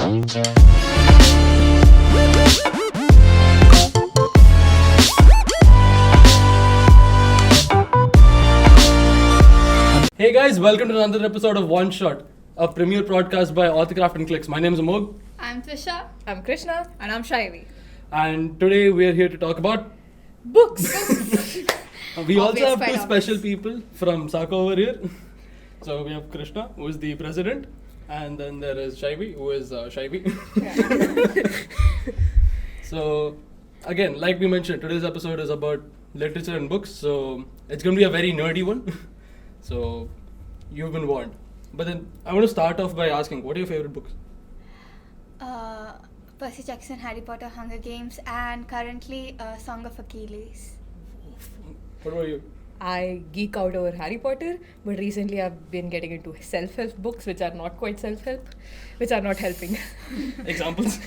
Hey guys, welcome to another episode of OneShot, a premiere podcast by Autocraft and Clicks. My name is Amogh. I'm Tvisha. I'm Krishna. And I'm Shaivi. And today we are here to talk about Books. we also have two special people from SACA over here. So we have Krishna, who is the president, and then there is Shaivi, who is Shaivi. So again, like we mentioned, today's episode is about literature and books. So it's going to be a very nerdy one. So you've been warned. But then I want to start off by asking, what are your favorite books? Percy Jackson, Harry Potter, Hunger Games, and currently Song of Achilles. What about you? I geek out over Harry Potter, but recently I've been getting into self-help books, which are not quite self-help, which are not helping. Examples?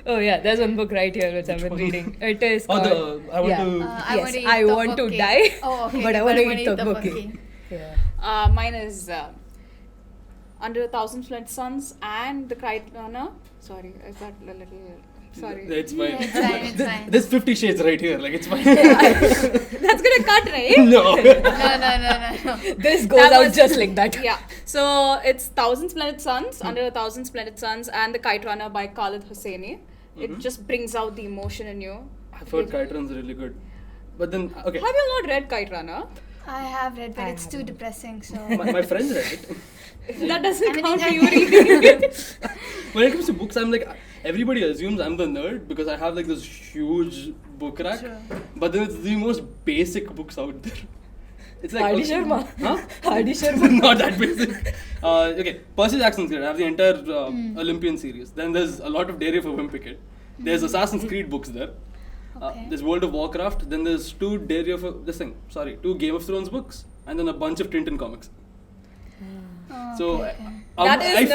Oh yeah, there's one book right here which I've been reading. It is called... I want to... I want to die, oh, okay. but I want to eat the cookie. Yeah. Mine is Under 1,000 Splendid Suns and The Kite Runner. Sorry, is that a little... Sorry. It's fine. Yeah, it's fine. There's 50 shades right here, like it's fine. That's gonna cut, right? No. No. This goes out just like that. Yeah. So it's 1,000 Splendid Suns, Under 1,000 Splendid Suns, and The Kite Runner by Khalid Hosseini. It just brings out the emotion in you. I've heard Kite Run's really good. But then, okay. Have you not read Kite Runner? I have read, but it's too depressing, so... My friends read it. That doesn't count for you When reading. it comes to books, I'm like, everybody assumes I'm the nerd because I have like this huge book rack. Sure. But then it's the most basic books out there. It's like... Hardy Sharma. Huh? Hardy Sharma. Not that basic. Okay, Percy Jackson's great. I have the entire Olympian series. Then there's a lot of Diary of a Wimpy Kid. There's Assassin's Creed books there. Okay. There's World of Warcraft. Then there's two Game of Thrones books. And then a bunch of Tintin comics. So okay. That is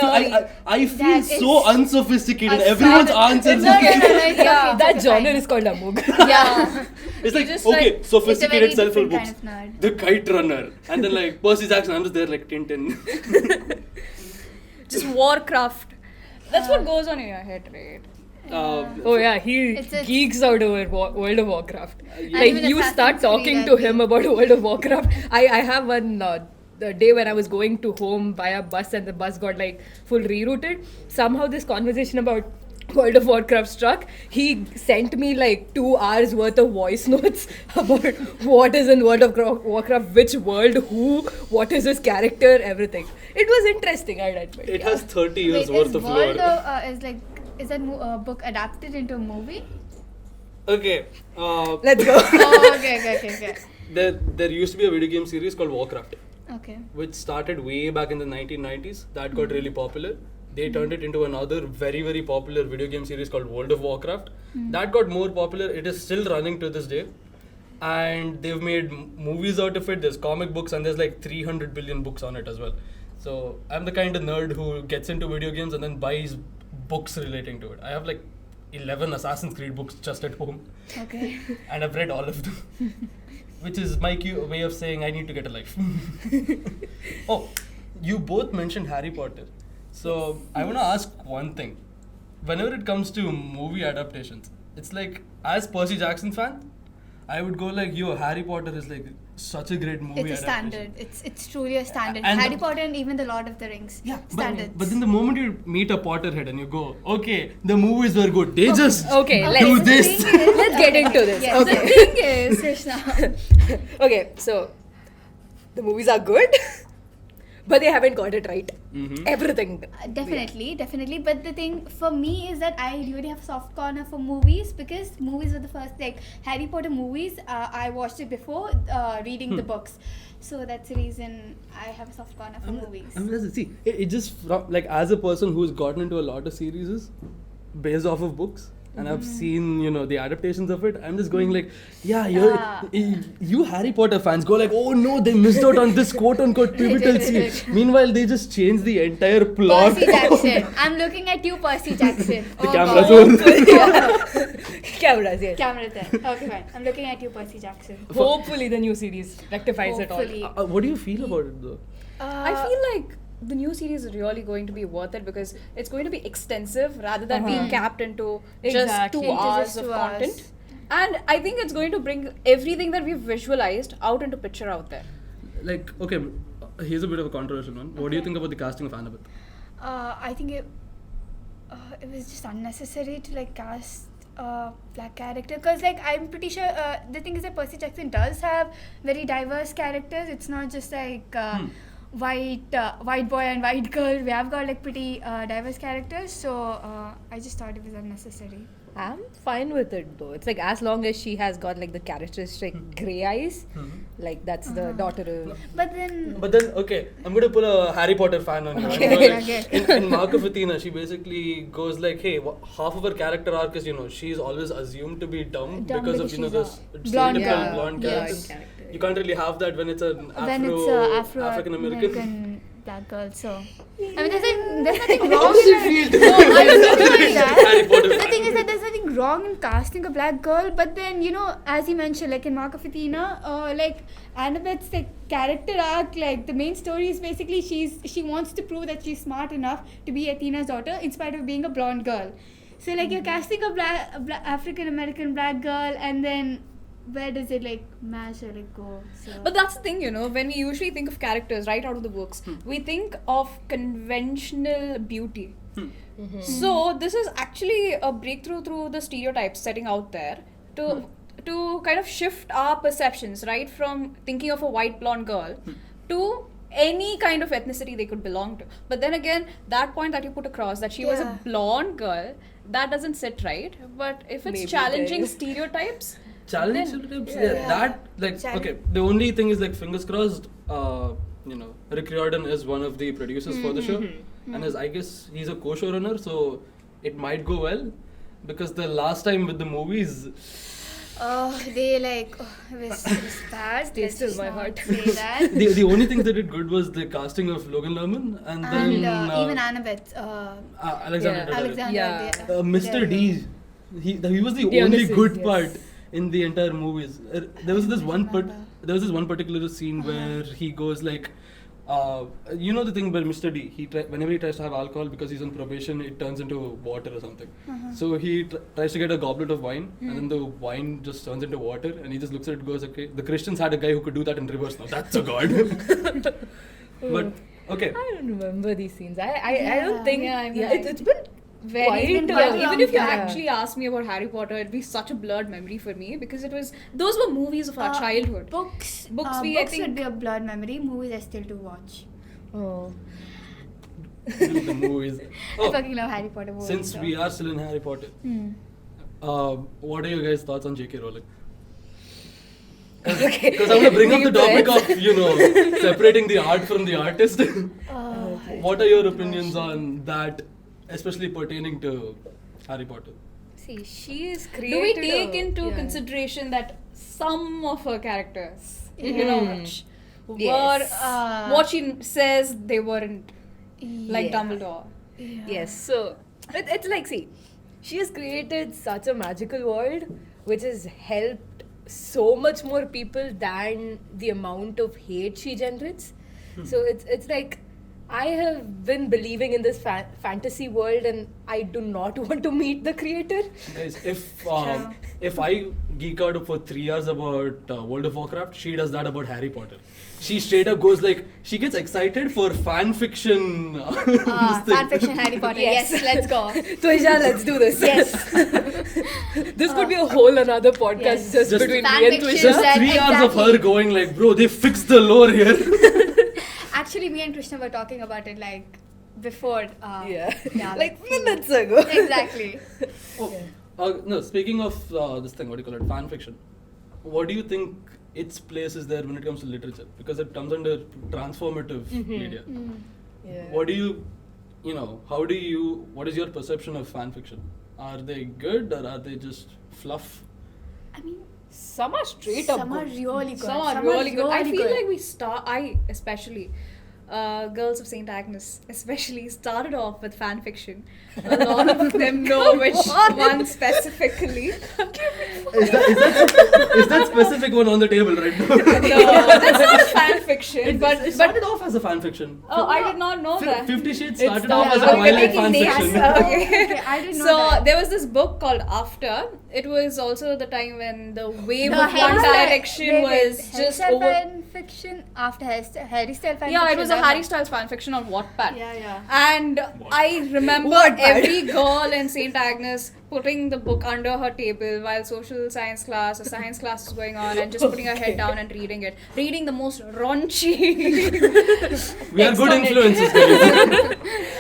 I feel That so is unsophisticated. a Everyone's sad- answers. No, it's Yeah, okay, that it's genre fine. is called Amogh. Yeah. It's like, just okay, like- sophisticated it's a very self-help different books. kind of nerd. The Kite Runner. And then like Percy Jackson, I'm just there like Tintin. Just Warcraft. That's what goes on in your head, right? Oh yeah, he It's a- geeks out over World of Warcraft. And Like even you start Assassin's talking Creed, to I him think. about World of Warcraft. I have one the day when I was going to home via bus and the bus got like full rerouted. Somehow this conversation about World of Warcraft struck. He sent me like 2 hours worth of voice notes about what is in World of Warcraft, which world, who, what is his character, everything. It was interesting, I'd admit. It yeah. has 30 years Wait, worth is of World lore. is that book adapted into a movie? Okay. Let's go. Oh, okay. There used to be a video game series called Warcraft, Okay. which started way back in the 1990s. That got really popular. They turned it into another very, very popular video game series called World of Warcraft. That got more popular. It is still running to this day. And they've made movies out of it. There's comic books and there's like 300 billion books on it as well. So I'm the kind of nerd who gets into video games and then buys books relating to it. I have like 11 Assassin's Creed books just at home. Okay. And I've read all of them. Which is my way of saying I need to get a life. Oh, you both mentioned Harry Potter. So I want to ask one thing. Whenever it comes to movie adaptations, it's like, as Percy Jackson fan, I would go like, yo, Harry Potter is like such a great movie It's a adaptation. standard. It's truly a standard. And Harry the- Potter and even the Lord of the Rings. Yeah, Standards. but then the moment you meet a Potterhead and you go, okay, the movies were good. They just Okay, do let's- this. Let's get into this. Yes, Okay. the thing is, Krishna. Okay, so the movies are good, but they haven't got it right. Everything. Definitely. But the thing for me is that I really have a soft corner for movies because movies were the first, like Harry Potter movies. I watched it before reading the books, so that's the reason I have a soft corner for movies. I mean, see, it just like as a person who's gotten into a lot of series based off of books. And I've seen, the adaptations of it. I'm just going like, yeah, you Harry Potter fans go like, oh no, they missed out on this quote-unquote pivotal scene. Meanwhile, they just changed the entire plot. Percy Jackson. I'm looking at you, Percy Jackson. The Oh, camera's God. over. Cameras, yes. Camera there. Okay, fine. I'm looking at you, Percy Jackson. Hopefully the new series rectifies Hopefully. it all. What do you feel about it though? I feel like the new series is really going to be worth it because it's going to be extensive rather than being capped into just 2 hours of content. And I think it's going to bring everything that we've visualized out into picture out there. Like, okay, here's a bit of a controversial one. What do you think about the casting of Annabeth? I think it was just unnecessary to like cast a black character because like I'm pretty sure the thing is that Percy Jackson does have very diverse characters. It's not just like white boy and white girl. We have got like pretty diverse characters, so I just thought it was unnecessary. I'm fine with it though. It's like as long as she has got like the characteristic grey eyes, like that's the daughter of. But then, okay, I'm going to pull a Harry Potter fan on you. Okay. In Mark of Athena, she basically goes like, hey, half of her character arc is, she's always assumed to be dumb because of, this stereotypical blonde character. You can't really have that when it's an African American black girl. So I mean, there's nothing wrong with the thing is that there's nothing wrong in casting a black girl, but then as you mentioned, like in Mark of Athena, like Annabeth's like character arc, like the main story is basically she wants to prove that she's smart enough to be Athena's daughter in spite of being a blonde girl. So like you're casting a black African American black girl, and then where does it like match or like go? So. But that's the thing, when we usually think of characters right out of the books, we think of conventional beauty. So this is actually a breakthrough through the stereotypes setting out there to kind of shift our perceptions, right, from thinking of a white blonde girl to any kind of ethnicity they could belong to. But then again, that point that you put across, that she was a blonde girl, that doesn't sit right. But if it's challenging stereotypes, that like okay. The only thing is like fingers crossed. Rick Riordan is one of the producers for the show, and I guess he's a co-showrunner, so it might go well. Because the last time with the movies, it was bad. Stays still my heart. Say that. the only thing that did good was the casting of Logan Lerman and then even Annabeth. Alexander. Mr. Yeah. D. He was the only good part in the entire movies. There was this one particular scene where he goes like, the thing about Mr. D, whenever he tries to have alcohol because he's on probation, it turns into water or something. So he tries to get a goblet of wine, and then the wine just turns into water, and he just looks at it and goes, okay, the Christians had a guy who could do that in reverse now. That's a god. But, okay. I don't remember these scenes. I don't think... It's been... even if you actually asked me about Harry Potter, it'd be such a blurred memory for me because those were movies of our childhood. Books I think would be a blurred memory. Movies I still do watch. Oh. The movies. I fucking love Harry Potter movies. Since we are still in Harry Potter, what are your guys' thoughts on J.K. Rowling? Because I'm going to bring up the topic of, separating the art from the artist. What are your opinions on that? Especially pertaining to Harry Potter. See, she is created. Do we take into consideration that some of her characters, were what she says they weren't, like Dumbledore? Yeah. Yes. So it's like, see, she has created such a magical world, which has helped so much more people than the amount of hate she generates. So it's like, I have been believing in this fantasy world, and I do not want to meet the creator. Guys, if I geek out for 3 hours about World of Warcraft, she does that about Harry Potter. She straight up goes like, she gets excited for fan fiction. Fan fiction Harry Potter. Yes, let's go. Tvisha, let's do this. Yes. This could be a whole another podcast just between me and Tvisha. Just 3 hours of her going like, bro, they fixed the lore here. Actually, me and Krishna were talking about it like before. Like minutes ago. Exactly. No, speaking of this thing, what do you call it, fan fiction? What do you think its place is there when it comes to literature? Because it comes under transformative media. What do you, what is your perception of fan fiction? Are they good or are they just fluff? I mean, some are straight up good. Some are really good. Some are really good. I feel like I especially, Girls of St. Agnes especially started off with fan fiction. A lot of them know which one specifically. Is that specific one on the table right now? No, that's not fan fiction, but it started off as a fan fiction. oh, I did not know that. 50 Shades It started off as a started- Twilight making fan names. fiction. Okay. I didn't know So that. there was this book called After. It was also the time when the wave The of One Direction was just over. fan fiction after Harry Styles fan Yeah, fiction. it was a Harry Styles fan fiction on Wattpad. Yeah. And I remember Wattpad. every girl in St. Agnes putting the book under her table while social science class or science class is going on and just putting her head down and reading it. Reading the most raunchy. We are good Excellent. influences, guys.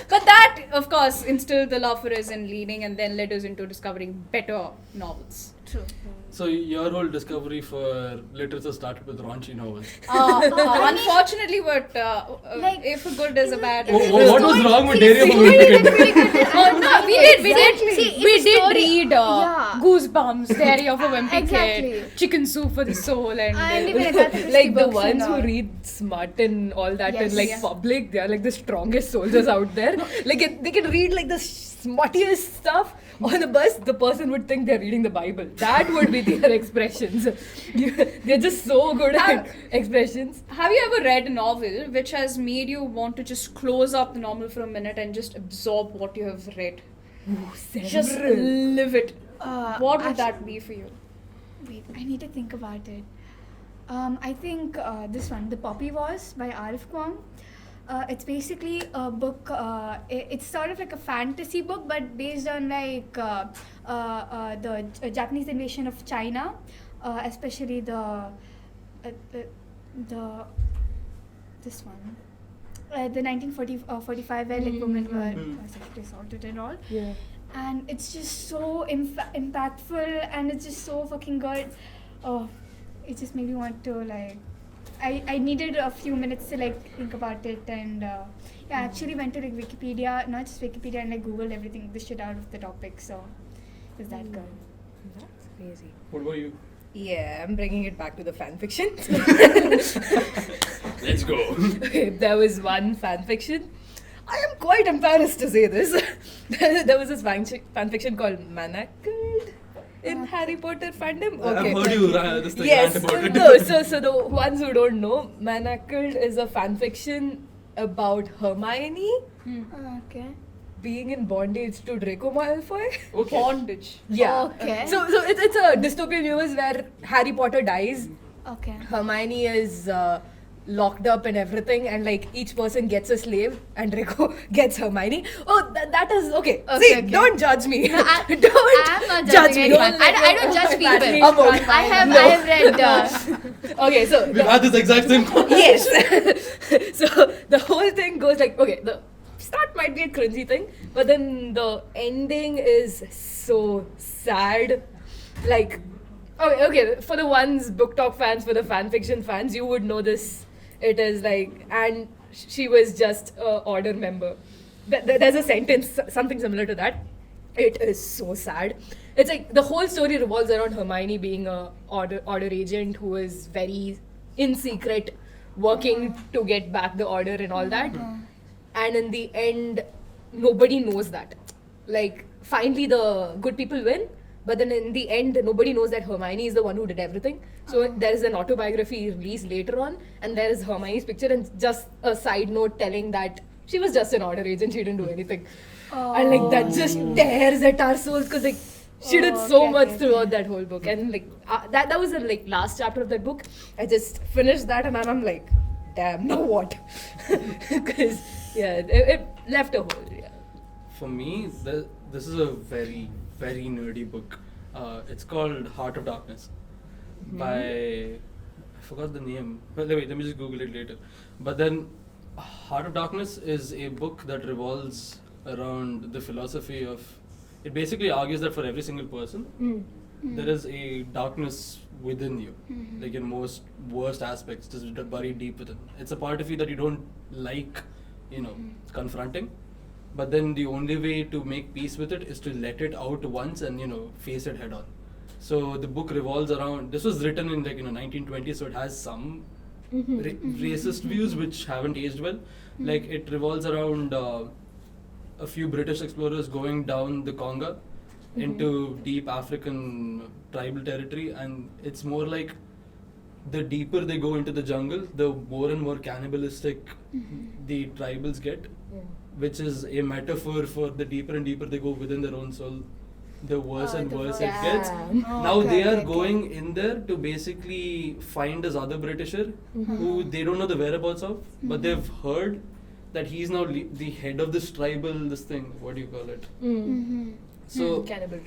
But that, of course, instilled the love for us in reading and then led us into discovering better novels. True. So your whole discovery for literature started with raunchy novels. Unfortunately, but Like, if a good is a bad. What was wrong with Dairy of a story Weekend? didn't really get it. Oh no, we did See, we it's a did story- read yeah. Goosebumps, Diary of a Wimpy Exactly. Kid, Chicken Soup for the Soul, and And even Agatha Christie Like the books ones and who all. read smart and all that Yes. in like Yeah. public, they are like the strongest soldiers out there. Like they can read like the smartest stuff on the bus. The person would think they're reading the Bible. That would be their expressions. They're just so good at expressions. Have you ever read a novel which has made you want to just close up the novel for a minute and just absorb what you have read? Just Several. live it. What would Actually- that be for you? Wait, I need to think about it. I think this one, The Poppy Wars by Arif Kwong. It's basically a book. It's sort of like a fantasy book, but based on like the Japanese invasion of China, especially the this one. The 1945 where like women were sexually assaulted and all. Yeah. And it's just so impactful and it's just so fucking good. Oh, it just made me want to like. I needed a few minutes to like think about it and I actually went to like Wikipedia, not just Wikipedia, and like Googled everything, the shit out of the topic. So it's that good. That's crazy. What about you? Yeah, I'm bringing it back to the fan fiction. Let's go. Okay, there was one fan fiction. I am quite embarrassed to say this. There was this fan fiction called Manacled in Harry Potter fandom. I've heard you this thing Yes. rant about it. No, so the ones who don't know, Manacled is a fan fiction about Hermione Okay. being in bondage to Draco Malfoy. Okay. Bondage. Yeah. Okay. So it's a dystopian universe where Harry Potter dies. Okay. Hermione is locked up and everything, and like each person gets a slave, and Draco gets Hermione. Oh, that is okay. Okay, See, okay. don't judge me. No, don't I'm not judge judging me. anyone. I don't judge people. Amogh. I have read. Okay, so We've had this exact same yes. So the whole thing goes like, okay, the start might be a cringy thing, but then the ending is so sad. Like, okay, for the ones book talk fans, for the fan fiction fans, you would know this. It is like, and she was just a order member. There's a sentence, something similar to that. It is so sad. It's like the whole story revolves around Hermione being a order agent who is very in secret, working to get back the order and all that. And in the end, nobody knows that. Like, finally the good people win, but then in the end, nobody knows that Hermione is the one who did everything. So there is an autobiography released later on, and there is Hermione's picture and just a side note telling that she was just an order agent, she didn't do anything. And like that just tears at our souls because like she did so much throughout that whole book. And like that was the like last chapter of that book. I just finished that and I'm like, damn, now what? Because yeah, it left a hole. Yeah. For me, this is a very, very nerdy book. It's called Heart of Darkness by, I forgot the name. Well, wait, let me just Google it later. But then, Heart of Darkness is a book that revolves around the philosophy of. It basically argues that for every single person, there is a darkness within you, like in most worst aspects, just buried deep within. It's a part of you that you don't like, confronting. But then the only way to make peace with it is to let it out once and face it head on. So the book revolves around. This was written in 1920s, so it has some racist views which haven't aged well. Like it revolves around a few British explorers going down the Congo into deep African tribal territory, and it's more like the deeper they go into the jungle, the more and more cannibalistic the tribals get, which is a metaphor for the deeper and deeper they go within their own soul, the worse and worse it gets. Now they are going in there to basically find this other Britisher who they don't know the whereabouts of, but they've heard that he's now the head of this tribal, this thing, what do you call it? So cannibal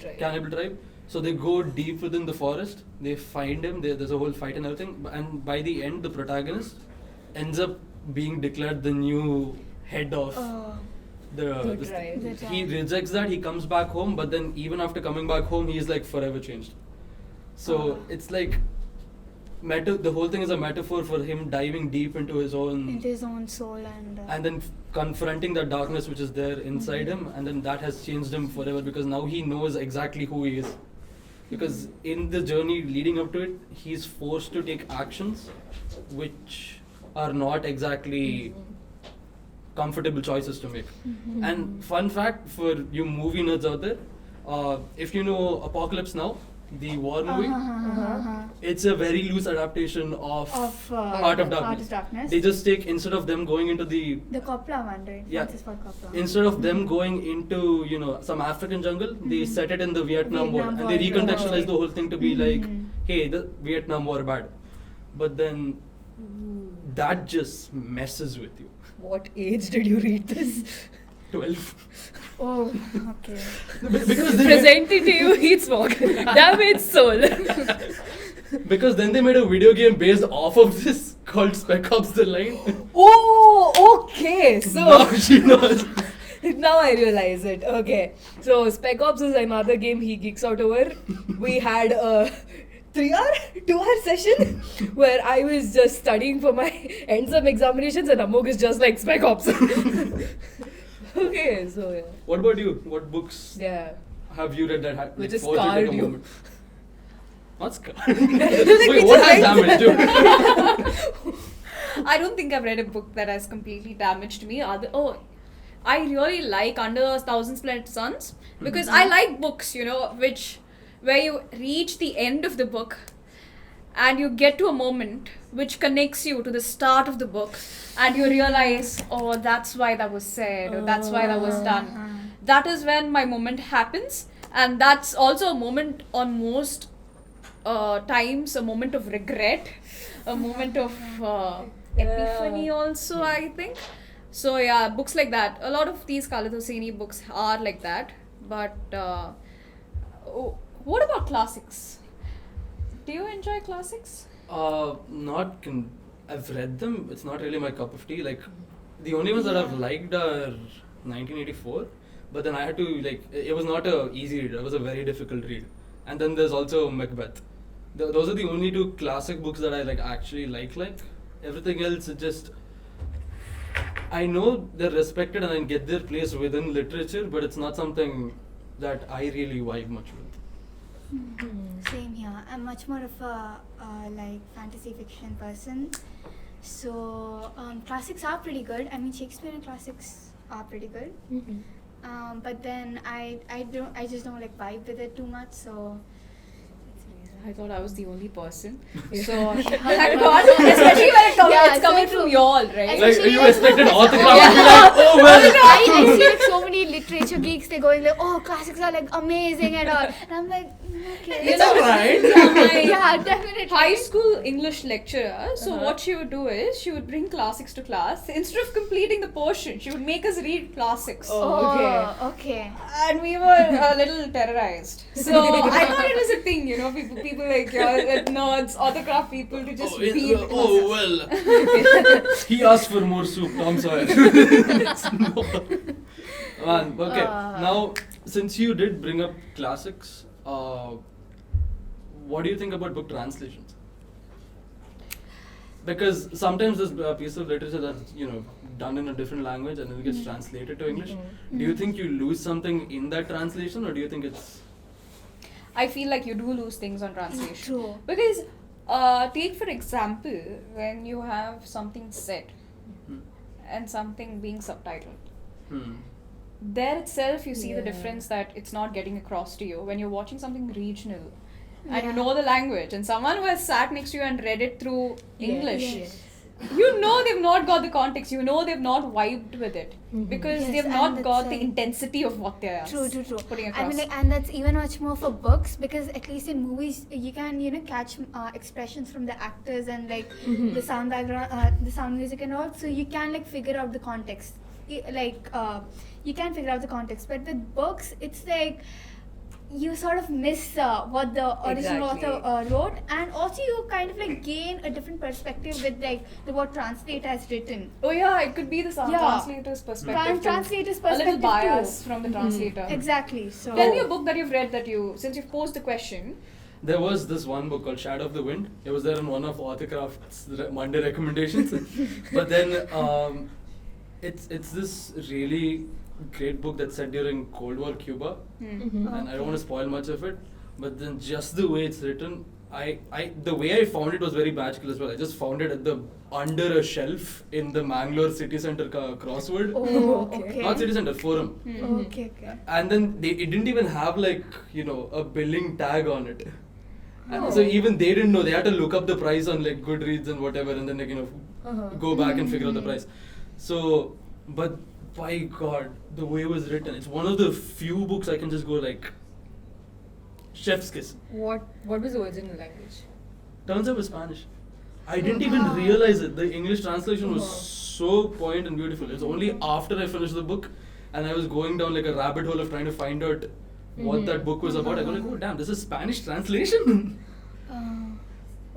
tribe. So they go deep within the forest, they find him, there's a whole fight and everything, and by the end the protagonist ends up being declared the new head of the tribe. He rejects that, he comes back home, but then even after coming back home he's like forever changed. So it's like the whole thing is a metaphor for him diving deep into his own soul and then confronting that darkness which is there inside him, and then that has changed him forever because now he knows exactly who he is. Because in the journey leading up to it, he's forced to take actions which are not exactly comfortable choices to make. And fun fact for you movie nerds out there, if you know Apocalypse Now, the war movie, it's a very loose adaptation of Heart of Darkness. They just take, instead of them going into the Coppola one, right? Yeah. Francis Ford Coppola. Instead of them going into, some African jungle, they set it in the Vietnam War, and they recontextualize the whole thing to be like, hey, the Vietnam War bad. But then that just messes with you. What age did you read this? 12. Oh, okay. Because they Presenting to you heat smoke. Damn its soul. because then they made a video game based off of this called Spec Ops: The Line. Oh, okay. So Now she knows. now I realize it. Okay. So Spec Ops is another game he geeks out over. We had a 2-hour session where I was just studying for my end-sem examinations and Amogh is just like Spec Ops. Okay, so yeah. What about you? What books Yeah. have you read that had Which has forged you like scarred a you? moment? Not scarred. Wait, what has damaged you? I don't think I've read a book that has completely damaged me. I really like Under 1,000 Splendid Suns because I like books, where you reach the end of the book and you get to a moment which connects you to the start of the book and you realize, oh, that's why that was said, or that's why that was done. That is when my moment happens, and that's also a moment on most times, a moment of regret, a moment of epiphany also, I think. So yeah, books like that. A lot of these Khaled Hosseini books are like that. But what about classics? Do you enjoy classics? I've read them. It's not really my cup of tea. Like, the only ones that I've liked are 1984. But then I had to, it was not a easy read. It was a very difficult read. And then there's also Macbeth. Those are the only two classic books that I actually like. Everything else, it just... I know they're respected and I get their place within literature, but it's not something that I really vibe much with. Same here. I'm much more of a fantasy fiction person. So classics are pretty good. I mean, Shakespearean classics are pretty good. But then I just don't vibe with it too much. So I thought I was the only person. So, thank God. Especially when it's coming from you all, right? You expected autograph to be like, oh well. I see so many literature geeks, they're going oh, classics are amazing and all. And I'm like, okay. It's alright. Yeah, definitely. High school English lecturer. So what she would do is she would bring classics to class. Instead of completing the portion, she would make us read classics. Oh, okay. And we were a little terrorized. So I thought it was a thing, people like nerds, autograph people to just read. Well. He asked for more soup, Tom Sawyer. Man, okay. Now, since you did bring up classics, what do you think about book translations? Because sometimes this piece of literature that's done in a different language and then it gets translated to English. Do you think you lose something in that translation, or do you think it's... I feel like you do lose things on translation. True. Because take for example when you have something said and something being subtitled. There itself you see the difference that it's not getting across to you. When you're watching something regional and you know the language, and someone who has sat next to you and read it through English, Yes. you know they've not got the context, you know they've not vibed with it because Yes, they've and not that's got the like- intensity of what they're True. putting I across. mean, like, and that's even much more for books, because at least in movies you can catch expressions from the actors and like the sound background, the sound music and all, so you can like figure out the context. You can figure out the context, but with books it's like you sort of miss what the original Exactly. author wrote, and also you kind of like gain a different perspective with like the what translator has written. Oh yeah, it could be the Yeah. translator's perspective. too. Translator's A perspective little bias too. from the translator. Exactly. So Tell me a book that you've read since you've posed the question. There was this one book called Shadow of the Wind. It was there in one of Authorcraft's Monday recommendations. But then it's this really great book that's set during Cold War Cuba. And I don't want to spoil much of it. But then just the way it's written, the way I found it was very magical as well. I just found it under a shelf in the Mangalore City Centre crossword. Oh, okay. Not City Centre, Forum. Okay. And then it didn't even have like, a billing tag on it. And so even they didn't know. They had to look up the price on like Goodreads and whatever, and then like, go back and figure out the price. So, but by God, the way it was written, it's one of the few books I can just go like, chef's kiss. What was the original language? Turns out it was Spanish. I didn't even realize it. The English translation was so poignant and beautiful. It's only after I finished the book and I was going down like a rabbit hole of trying to find out what that book was about. I go like, oh damn, this is Spanish translation.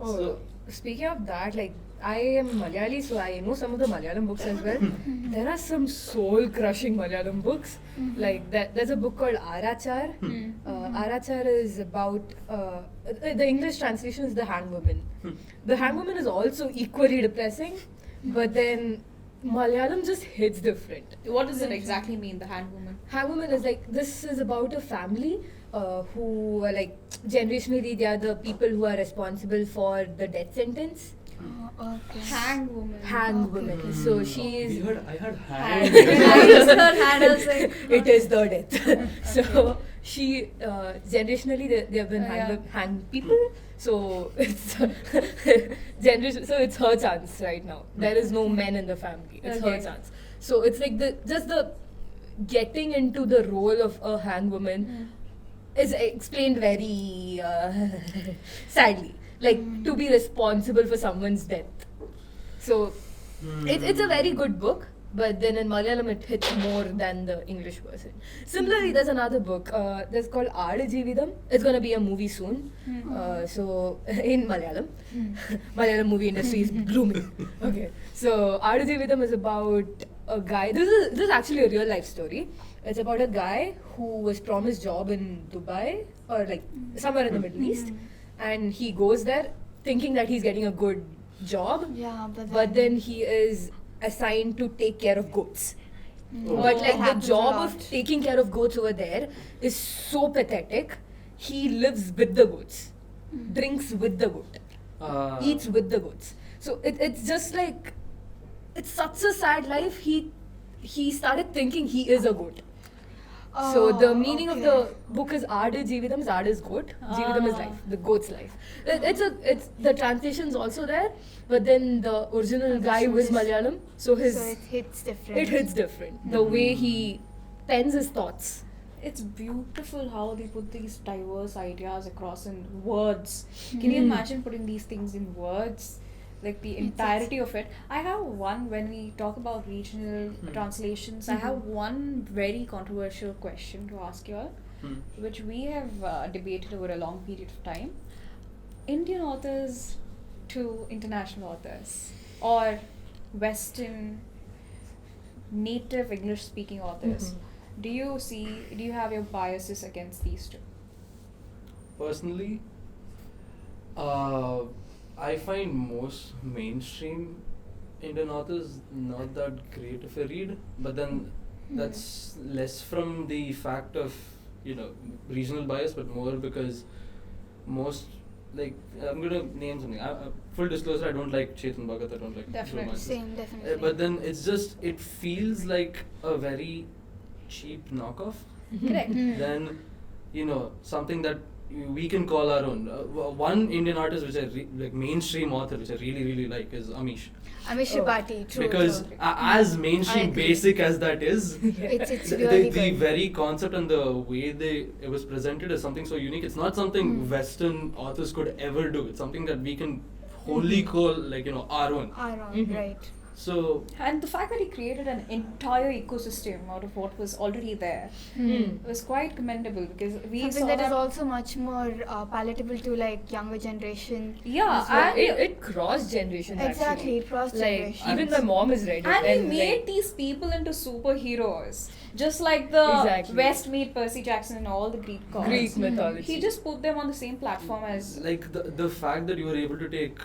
So, speaking of that, like, I am Malayali, so I know some of the Malayalam books as well. There are some soul-crushing Malayalam books. Like, there's a book called Arachar. Arachar is about, the English translation is The Hangwoman. The Hangwoman is also equally depressing, but then Malayalam just hits different. What does it exactly mean, the handwoman? Hangwoman is like, this is about a family who are like, generationally they are the people who are responsible for the death sentence. Okay. Hangwoman. Hangwoman. So she is. I heard hang. I just heard hand, I was like, It is the death. So she generationally they have been Yeah. hanged people. So it's generation. So it's her chance right now. There is no men in the family. It's her Okay. chance. So it's like the getting into the role of a hangwoman is explained very sadly. Like to be responsible for someone's death. So it's a very good book, but then in Malayalam it hits more than the English version. Similarly, there's another book that's called Aadu Jeevitham. It's gonna be a movie soon. So in Malayalam, Malayalam movie industry is blooming. Okay, so Aadu Jeevitham is about a guy. This is actually a real life story. It's about a guy who was promised job in Dubai or like somewhere in the Middle East, and he goes there thinking that he's getting a good job. Yeah, But then he is assigned to take care of goats. Oh. But like That the happens a job lot. of taking care of goats over there is so pathetic. He lives with the goats, drinks with the goat, eats with the goats. So it's just like, it's such a sad life. He started thinking he is a goat. So the meaning of the book is Aadu Jeevitham. Aadu is goat. Jeevitham is life, the goat's life. It's the translation's also there, but then the original guy was Malayalam, so So it hits different. it hits different. The way he pens his thoughts. it's beautiful how they put these diverse ideas across in words. Can you imagine putting these things in words? Like the entirety of it. I have one, when we talk about regional translations, I have one very controversial question to ask you all, which we have debated over a long period of time. Indian authors to international authors, or Western native English speaking authors. Do you have your biases against these two? Personally, I find most mainstream Indian authors not that great of a read, but then that's less from the fact of regional bias, but more because most, like, I'm gonna name something. Full disclosure, I don't like Chetan Bhagat. I don't like Definitely. romances. Same, definitely. But then it feels like a very cheap knockoff. Correct. Then something that we can call our own. One Indian artist which like mainstream author which I really like is Amish. Amish Tripathi, true. Because true. as mainstream agree. basic as that is, It's the really the good. very concept and the way it was presented is something so unique. It's not something Western authors could ever do. It's something that we can wholly call like our own. Aaron, right. So And the fact that he created an entire ecosystem out of what was already there was quite commendable, because we Something saw that is also much more palatable to like younger generation. yeah, As well. and It crossed generations. Exactly, actually. it crossed Like generations. even my mom has read it. and he made like, these people into superheroes, just like the Exactly. West made Percy Jackson and all the Greek gods. Greek mythology. He just put them on the same platform as like the fact that you were able to take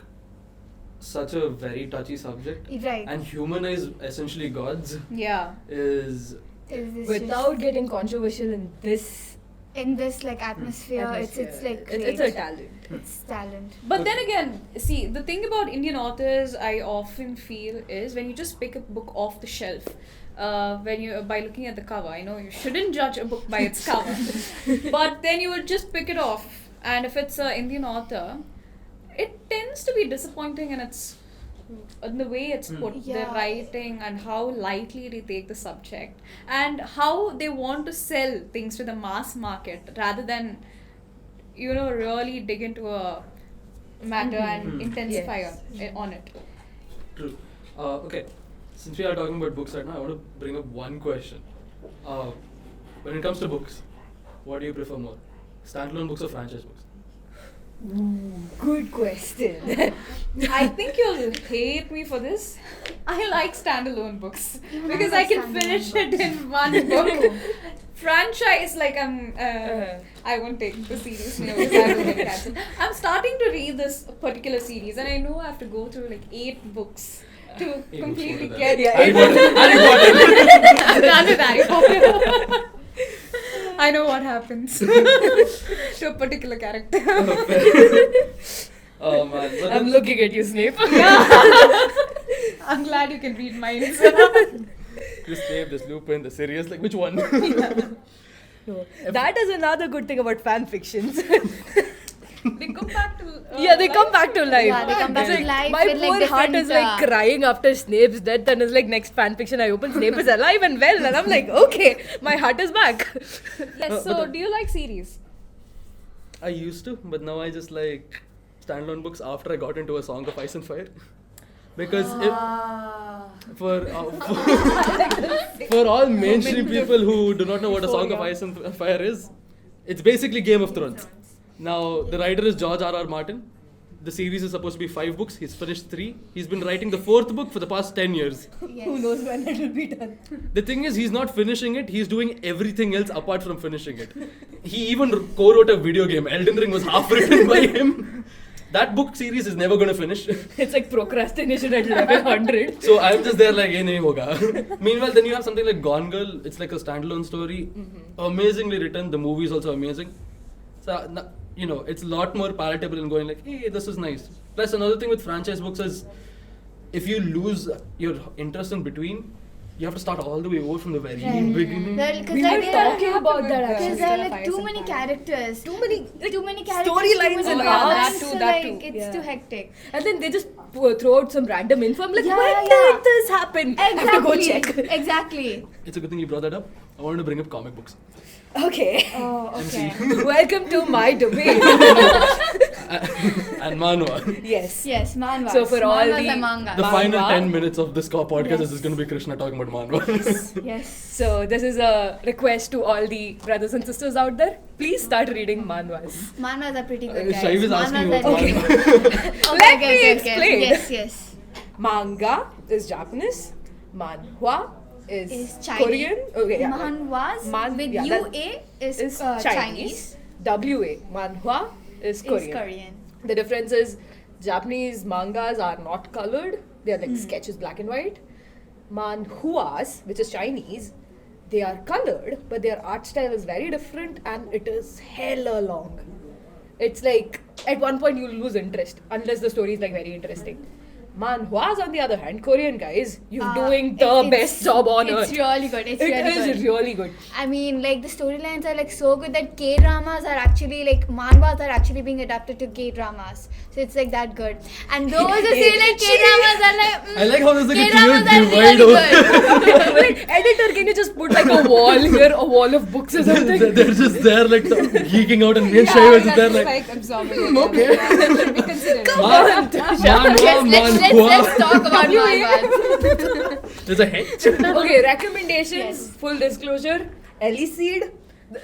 such a very touchy subject Right. and humanize essentially gods yeah. is Is this without just- getting controversial in this in this like atmosphere, atmosphere. it's like it's great. a talent. It's talent. But then again, see, the thing about Indian authors I often feel is when you just pick a book off the shelf, when you by looking at the cover, I know you shouldn't judge a book by its cover, but then you would just pick it off, and if it's an Indian author, it tends to be disappointing in the way it's put, the Yeah. writing and how lightly they take the subject and how they want to sell things to the mass market rather than really dig into a matter and intensify Yes. on it. true. Okay, since we are talking about books right now, I want to bring up one question. When it comes to books, what do you prefer more? Standalone books or franchise books? Good question. I think you'll hate me for this. I like standalone books Even because I I like can standalone finish books. it in one book. Franchise, like I won't take the series now because I will get cancelled. I'm starting to read this particular series and I know I have to go through like 8 books to Eight completely books, get Harry Potter. done with Harry Potter. I know what happens to a particular character. Oh man, but I'm looking at you, Snape. I'm glad you can read minds. Chris Snape, this Lupin, the Sirius, like which one? No. That is another good thing about fan fictions. They come back to They come back to life. Yeah, they come back It's to like, life my with, like, poor heart is different, like crying after Snape's death, and is like next fan fiction I open, Snape is alive and well, and I'm like, okay, my heart is back. Yes, so do you like series? I used to, but now I just like standalone books after I got into A Song of Ice and Fire. Because for all mainstream people who do not know what A Song of Ice and Fire is, it's basically Game of Thrones. Now, the writer is George R.R. Martin. The series is supposed to be 5 books. He's finished 3. He's been writing the 4th book for the past 10 years. Yes. Who knows when it will be done? The thing is, he's not finishing it. He's doing everything else apart from finishing it. He even co-wrote a video game. Elden Ring was half written by him. That book series is never going to finish. It's like procrastination at level 100. So I'm just there like, nahi hoga. Meanwhile, then you have something like Gone Girl. It's like a standalone story. Amazingly written. The movie is also amazing. So, it's a lot more palatable in going like, hey, this is nice. Plus, another thing with franchise books is, if you lose your interest in between, you have to start all the way over from the very beginning. We were talking about that Because actually. there are like too many characters. Too many characters. storylines too and many arcs. events, That so, too. like, it's Yeah. too hectic. And then they just throw out some random info. I'm like, Yeah, when yeah. did this happen? I have to go check. Exactly. It's a good thing you brought that up. I wanted to bring up comic books. Okay. Oh, okay. Welcome to my domain. And manhwa. Yes. Yes, manhwas. So for all Manhwas the- and mangas. The final Manhwa. 10 minutes of this podcast Yes. is going to be Krishna talking about manhwa. Yes. So this is a request to all the brothers and sisters out there. Please start reading manhwas. Manhwas are pretty good, guys. Shaivi is asking Manhwas what's are- manhwa. Let me explain. Yes, yes. Manga is Japanese. Manhwa is Is Chinese. Korean. Okay, yeah. Manhwas with yeah, that UA is, is Chinese. WA. Manhwa is Korean. Is Korean. The difference is Japanese mangas are not colored. They are like sketches, black and white. Manhwas, which is Chinese, they are colored, but their art style is very different and it is hella long. It's like at one point you'll lose interest unless the story is like very interesting. Manhwas, on the other hand, Korean guys, you're doing the it's- best job on earth. It's really good. It's It really is good. really good. I mean, like the storylines are like so good that K-dramas are actually like manhwas are actually being adapted to K-dramas. So it's like that good. And those who say like K-dramas are like I like how there's like a K-dramas clear are divide really good. Like, editor, can you just put like a wall here, a wall of books or something? They're just there like geeking out, and me and Shaivi was just there like, absorbing okay. Should be considered. Let's talk about manhwas. There's a hedge. Okay, recommendations, Yes. full disclosure, Ellie Seed.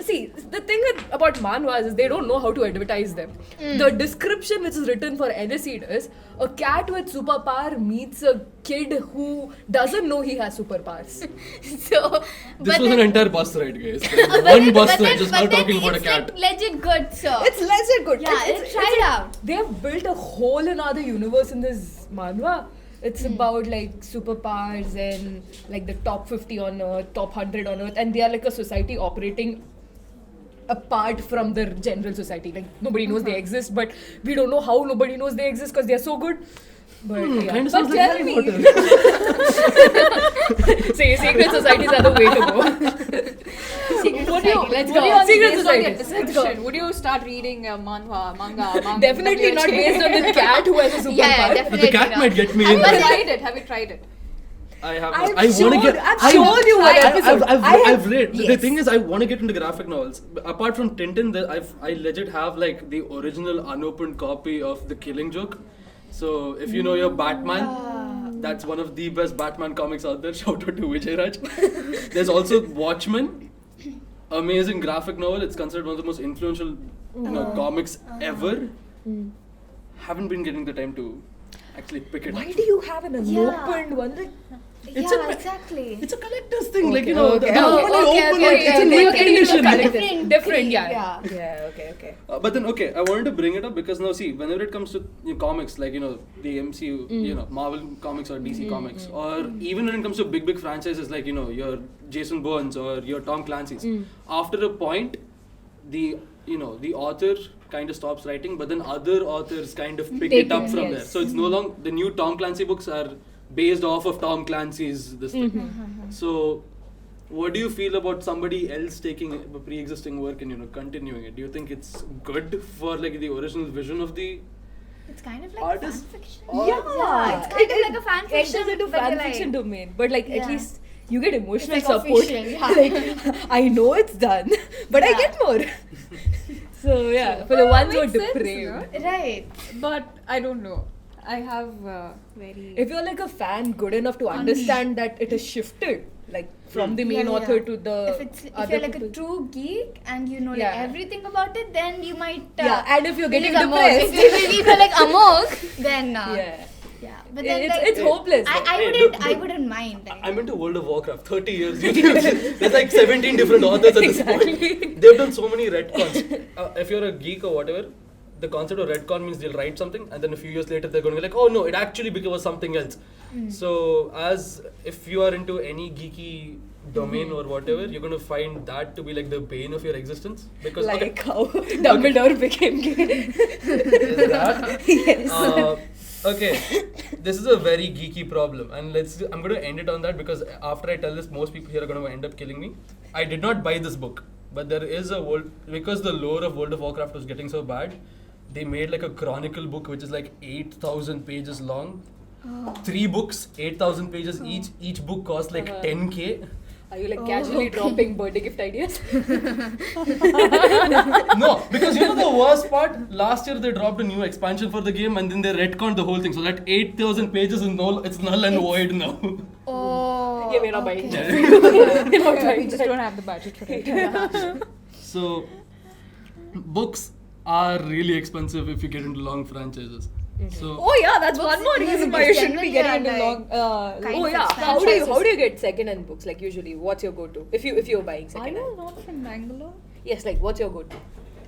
See, the thing about manhwas is they don't know how to advertise them. The description which is written for Aniseed is a cat with superpower meets a kid who doesn't know he has superpowers. So, This was an entire bus ride, guys. but One then- bus but ride then- just but now then talking about a it's cat. like legit good, sir. It's legit good. Yeah, try it out. They have built a whole another universe in this manhwa. It's about like superpowers and like the top 50 on earth, top 100 on earth, and they are like a society operating apart from the general society. Like nobody knows they exist, but we don't know how nobody knows they exist because they are so good. But yeah. Kind of But sounds like tell Harry me. Potter. See, secret societies are the way to go. Secret Would you, society, let's would go. you, Secret based on your societies, let's go. description, would you start reading manga? Definitely not based on the cat who has a superpower. Yeah, But definitely. the cat not. might get me Have in. you But there. tried it? Have you tried it? I have. I've I want to get. I've shown you one episode. I've read. The Yes. thing is, I want to get into graphic novels. Apart from Tintin, I legit have like the original unopened copy of The Killing Joke. So if you know your Batman, that's one of the best Batman comics out there. Shout out to Vijay Raj. There's also Watchmen, amazing graphic novel. It's considered one of the most influential comics ever. Haven't been getting the time to actually pick it Why up. do you have an Yeah. unopened one? Like, It's Yeah, a- exactly. It's a collector's thing, like Okay, you know. okay. The Oh, moment you okay, open okay, it, it's a okay, mint okay, condition. okay. Different, yeah. Yeah. Yeah, okay. But then, okay, I wanted to bring it up because now, see, whenever it comes to comics, like the MCU, Marvel comics or DC comics, or even when it comes to big franchises like your Jason Bournes or your Tom Clancy's, after a point, the author kind of stops writing, but then other authors kind of pick Take it up it, from yes. there. So it's no longer the new Tom Clancy books are based off of Tom Clancy's this thing. So, what do you feel about somebody else taking a pre-existing work and continuing it? Do you think it's good for like the original vision of the It's kind of like artist? fan fiction. Or- Yeah, it's kind of like a fan fiction. Enters into but fan you're fiction like- domain, but like at Yeah. least you get emotional It's like support. official, yeah. Like I know it's done, but I Yeah. get more. So yeah, for the ones who are makes sense, depraved. Right. But I don't know. I have very. If you're like a fan good enough to understand that it has shifted, like from the main Yeah, author yeah. to the If other you're like people. a true geek and you know Yeah. like everything about it, then you might. Yeah, and if you're getting believe Amogh. depressed. If you're like Amogh, then Yeah. yeah. But then It's, like it's hopeless. I wouldn't mind. Like, I'm into World of Warcraft. 30 years. There's like 17 different authors at this Exactly. point. They've done so many retcons. If you're a geek or whatever, the concept of retcon means they'll write something and then a few years later they're going to be like, oh no, it actually became something else. So as if you are into any geeky domain or whatever, you're going to find that to be like the bane of your existence. Because Like how Dumbledore became gay. is that? Yes. Okay, this is a very geeky problem, and I'm going to end it on that because after I tell this, most people here are going to end up killing me. I did not buy this book, but there is because the lore of World of Warcraft was getting so bad, they made like a chronicle book which is like 8,000 pages long. 3 books, 8,000 pages each. Each book cost like 10k. Are you like casually dropping birthday gift ideas? No, because the worst part, last year they dropped a new expansion for the game and then they retconned the whole thing. So that 8,000 pages is it's null and void now. oh. Yeah, we're not buying okay. that. We're not we buying just that. don't have the budget for it. So, books are really expensive if you get into long franchises. So, Oh yeah, that's one more Books reason why you shouldn't be generally getting are into like long. kind Oh of yeah, franchises. how do you get second-hand books? Like usually, what's your go-to? If you're buying Are second-hand, you not from Bangalore? yes, like what's your go-to?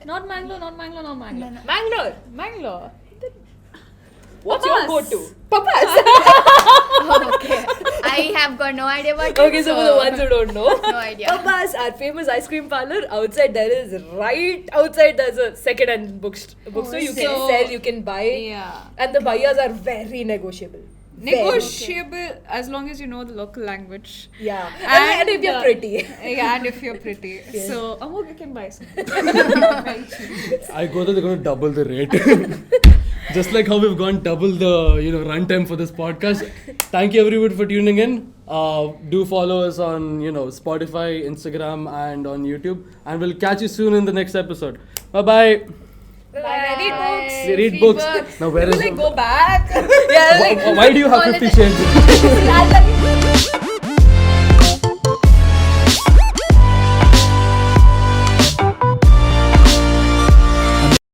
Not Bangalore, not Bangalore, not Bangalore. No. Bangalore. Bangalore. What's your Papas. go-to? Papas. Okay. I have got no idea about it. Okay, so for the ones who don't know, No idea. Papas, our famous ice cream parlor. Outside there's a second-hand bookstore. You can so- sell, you can buy, Yeah. and the buyers are very negotiable. Negotiable as long as you know the local language. Yeah. And if you're pretty. Yeah, and if you're pretty. So, Amogh, you can buy some. I go there, they're going to double the rate. Just like how we've gone double the runtime for this podcast. Thank you everyone for tuning in. Do follow us on Spotify, Instagram, and on YouTube. And we'll catch you soon in the next episode. Bye-bye. Read books. Read books. Now where is Go back. Why do you have 50 shades?